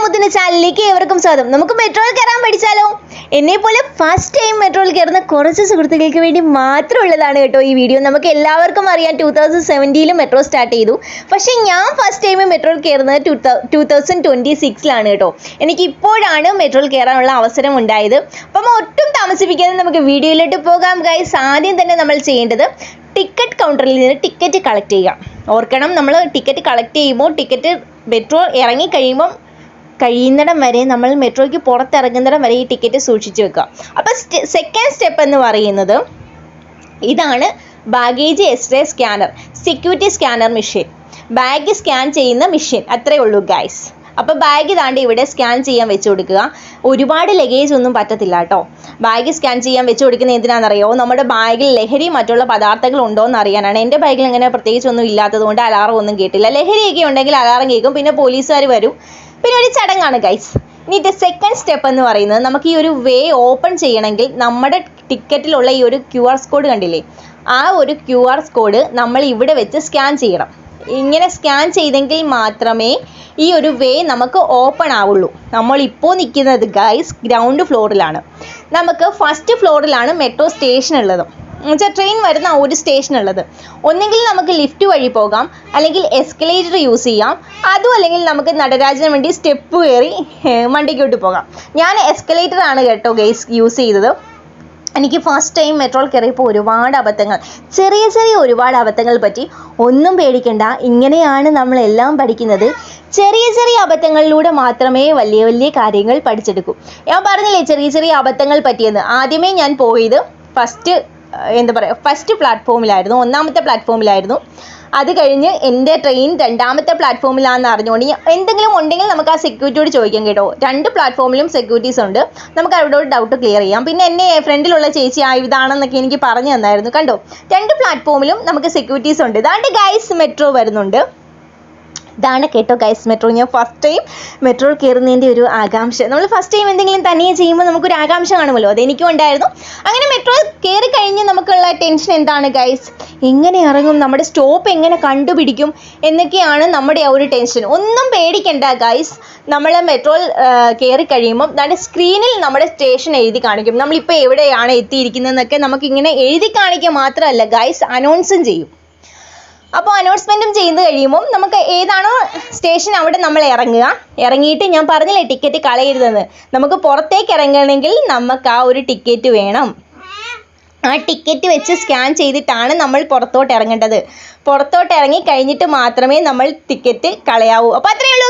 മുത്തിന് ചാനലിലേക്ക് ഏവർക്കും സ്വാഗതം. നമുക്ക് മെട്രോയിൽ കയറാൻ പഠിച്ചാലോ? എന്നെ പോലെ ഫസ്റ്റ് ടൈം മെട്രോയിൽ കയറുന്ന കുറച്ച് സുഹൃത്തുക്കൾക്ക് വേണ്ടി മാത്രമുള്ളതാണ് കേട്ടോ ഈ വീഡിയോ. നമുക്ക് എല്ലാവർക്കും അറിയാം 2017 മെട്രോ സ്റ്റാർട്ട് ചെയ്തു. പക്ഷേ ഞാൻ ഫസ്റ്റ് ടൈം മെട്രോയിൽ കയറുന്നത് 2026 കേട്ടോ. എനിക്ക് ഇപ്പോഴാണ് മെട്രോയിൽ കയറാനുള്ള അവസരം ഉണ്ടായത്. അപ്പം ഒട്ടും താമസിപ്പിക്കാതെ നമുക്ക് വീഡിയോയിലോട്ട് പോകാം ഗൈസ്. ആദ്യം തന്നെ നമ്മൾ ചെയ്യേണ്ടത് ടിക്കറ്റ് കൗണ്ടറിൽ നിന്ന് ടിക്കറ്റ് കളക്ട് ചെയ്യുക. ഓർക്കണം, നമ്മൾ ടിക്കറ്റ് കളക്ട് ചെയ്യുമ്പോൾ ടിക്കറ്റ് മെട്രോ ഇറങ്ങി കഴിയുന്നിടം വരെ, നമ്മൾ മെട്രോയ്ക്ക് പുറത്തിറങ്ങുന്നിടം വരെ ഈ ടിക്കറ്റ് സൂക്ഷിച്ച് വെക്കുക. അപ്പോൾ സെക്കൻഡ് സ്റ്റെപ്പ് എന്ന് പറയുന്നത് ഇതാണ്, baggage x-ray scanner, security scanner machine, bag scan ചെയ്യുന്ന മെഷീൻ. അത്രയേ ഉള്ളൂ ഗൈസ്. അപ്പോൾ ബാഗ് താണ്ട് ഇവിടെ സ്കാൻ ചെയ്യാൻ വെച്ച് കൊടുക്കുക. ഒരുപാട് ലഗേജ് ഒന്നും പറ്റത്തില്ല കേട്ടോ. ബാഗ് സ്കാൻ ചെയ്യാൻ വെച്ച് കൊടുക്കുന്നത് എന്തിനാണെന്നറിയോ? നമ്മുടെ ബാഗിൽ ലഹരി മറ്റുള്ള പദാർത്ഥങ്ങൾ ഉണ്ടോ എന്ന് അറിയാനാണ്. എൻ്റെ ബാഗിൽ അങ്ങനെ പ്രത്യേകിച്ചൊന്നും ഇല്ലാത്തതുകൊണ്ട് അലാറം ഒന്നും കേട്ടില്ല. ലഹരിയൊക്കെ ഉണ്ടെങ്കിൽ അലാറം കേൾക്കും, പിന്നെ പോലീസുകാർ വരും, പിന്നെ ഒരു ചടങ്ങാണ് ഗൈസ്. ഇനി സെക്കൻഡ് സ്റ്റെപ്പ് എന്ന് പറയുന്നത്, നമുക്ക് ഈ ഒരു വേ ഓപ്പൺ ചെയ്യണമെങ്കിൽ നമ്മുടെ ടിക്കറ്റിലുള്ള ഈ ഒരു QR കോഡ് കണ്ടില്ലേ, ആ ഒരു QR കോഡ് നമ്മൾ ഇവിടെ വെച്ച് സ്കാൻ ചെയ്യണം. ഇങ്ങനെ സ്കാൻ ചെയ്തെങ്കിൽ മാത്രമേ ഈ ഒരു വേ നമുക്ക് ഓപ്പൺ ആവുള്ളൂ. നമ്മളിപ്പോൾ നിൽക്കുന്നത് ഗൈസ് ഗ്രൗണ്ട് ഫ്ലോറിലാണ്. നമുക്ക് ഫസ്റ്റ് ഫ്ലോറിലാണ് മെട്രോ സ്റ്റേഷൻ ഉള്ളത്, എന്നുവെച്ചാൽ ട്രെയിൻ വരുന്ന ഒരു സ്റ്റേഷൻ ഉള്ളത്. ഒന്നെങ്കിൽ നമുക്ക് ലിഫ്റ്റ് വഴി പോകാം, അല്ലെങ്കിൽ എസ്കലേറ്റർ യൂസ് ചെയ്യാം, അതും അല്ലെങ്കിൽ നമുക്ക് നടരാജന് വേണ്ടി സ്റ്റെപ്പ് കയറി മണ്ടിക്കോട്ട് പോകാം. ഞാൻ എസ്കലേറ്റർ ആണ് കേട്ടോ ഗൈസ് യൂസ് ചെയ്തത്. എനിക്ക് ഫസ്റ്റ് ടൈം മെട്രോയിൽ കയറിയപ്പോൾ ഒരുപാട് അബദ്ധങ്ങൾ, ചെറിയ ഒരുപാട് അബദ്ധങ്ങൾ പറ്റി. ഒന്നും പേടിക്കണ്ട, ഇങ്ങനെയാണ് നമ്മളെല്ലാം പഠിക്കുന്നത്. ചെറിയ അബദ്ധങ്ങളിലൂടെ മാത്രമേ വലിയ കാര്യങ്ങൾ പഠിച്ചെടുക്കൂ. ഞാൻ പറഞ്ഞില്ലേ ചെറിയ അബദ്ധങ്ങൾ പറ്റിയെന്ന്. ആദ്യമേ ഞാൻ പോയത് ഫസ്റ്റ് പ്ലാറ്റ്ഫോമിലായിരുന്നു, ഒന്നാമത്തെ പ്ലാറ്റ്ഫോമിലായിരുന്നു. അത് കഴിഞ്ഞ് എൻ്റെ ട്രെയിൻ രണ്ടാമത്തെ പ്ലാറ്റ്ഫോമിലാണെന്ന് അറിഞ്ഞുകൊണ്ട് എന്തെങ്കിലും ഉണ്ടെങ്കിൽ നമുക്ക് ആ സെക്യൂരിറ്റിയോട് ചോദിക്കാം കേട്ടോ. 2 പ്ലാറ്റ്ഫോമിലും സെക്യൂരിറ്റീസ് ഉണ്ട്, നമുക്ക് അവരോട് ഡൗട്ട് ക്ലിയർ ചെയ്യാം. പിന്നെ എന്നെ ഫ്രണ്ടിലുള്ള ചേച്ചി ഇതാണെന്നൊക്കെ എനിക്ക് പറഞ്ഞു തന്നായിരുന്നു. കണ്ടോ, 2 പ്ലാറ്റ്ഫോമിലും നമുക്ക് സെക്യൂരിറ്റീസ് ഉണ്ട്. ഇതാണ്ട് ഗൈസ് മെട്രോ വരുന്നുണ്ട്. ഇതാണ് കേട്ടോ ഗൈസ് മെട്രോ. ഞാൻ ഫസ്റ്റ് ടൈം മെട്രോയിൽ കയറുന്നതിൻ്റെ ഒരു ആകാംക്ഷ, നമ്മൾ ഫസ്റ്റ് ടൈം എന്തെങ്കിലും തനിയെ ചെയ്യുമ്പോൾ നമുക്കൊരു ആകാംക്ഷ കാണുമല്ലോ, അതെനിക്കും ഉണ്ടായിരുന്നു. അങ്ങനെ മെട്രോ കയറി കഴിഞ്ഞ് നമുക്കുള്ള ടെൻഷൻ എന്താണ് ഗൈസ്? എങ്ങനെ ഇറങ്ങും, നമ്മുടെ സ്റ്റോപ്പ് എങ്ങനെ കണ്ടുപിടിക്കും എന്നൊക്കെയാണ് നമ്മുടെ ആ ഒരു ടെൻഷൻ. ഒന്നും പേടിക്കണ്ട ഗൈസ്. നമ്മൾ മെട്രോയിൽ കയറി കഴിയുമ്പം നമ്മുടെ സ്ക്രീനിൽ നമ്മുടെ സ്റ്റേഷൻ എഴുതി കാണിക്കും. നമ്മളിപ്പോൾ എവിടെയാണ് എത്തിയിരിക്കുന്നതെന്നൊക്കെ നമുക്കിങ്ങനെ എഴുതി കാണിക്കുക മാത്രമല്ല ഗൈസ്, അനൗൺസും ചെയ്യും. അപ്പോൾ അനൗൺസ്മെൻറ്റും ചെയ്ത് കഴിയുമ്പം നമുക്ക് ഏതാണോ സ്റ്റേഷൻ അവിടെ നമ്മൾ ഇറങ്ങിയിട്ട്, ഞാൻ പറഞ്ഞില്ലേ ടിക്കറ്റ് കളയരുതെന്ന്, നമുക്ക് പുറത്തേക്ക് ഇറങ്ങണമെങ്കിൽ നമുക്ക് ആ ഒരു ടിക്കറ്റ് വേണം. ആ ടിക്കറ്റ് വെച്ച് സ്കാൻ ചെയ്തിട്ടാണ് നമ്മൾ പുറത്തോട്ട് ഇറങ്ങേണ്ടത്. പുറത്തോട്ട് ഇറങ്ങി കഴിഞ്ഞിട്ട് മാത്രമേ നമ്മൾ ടിക്കറ്റ് കളയാവൂ. അപ്പോൾ അത്രയേ ഉള്ളൂ.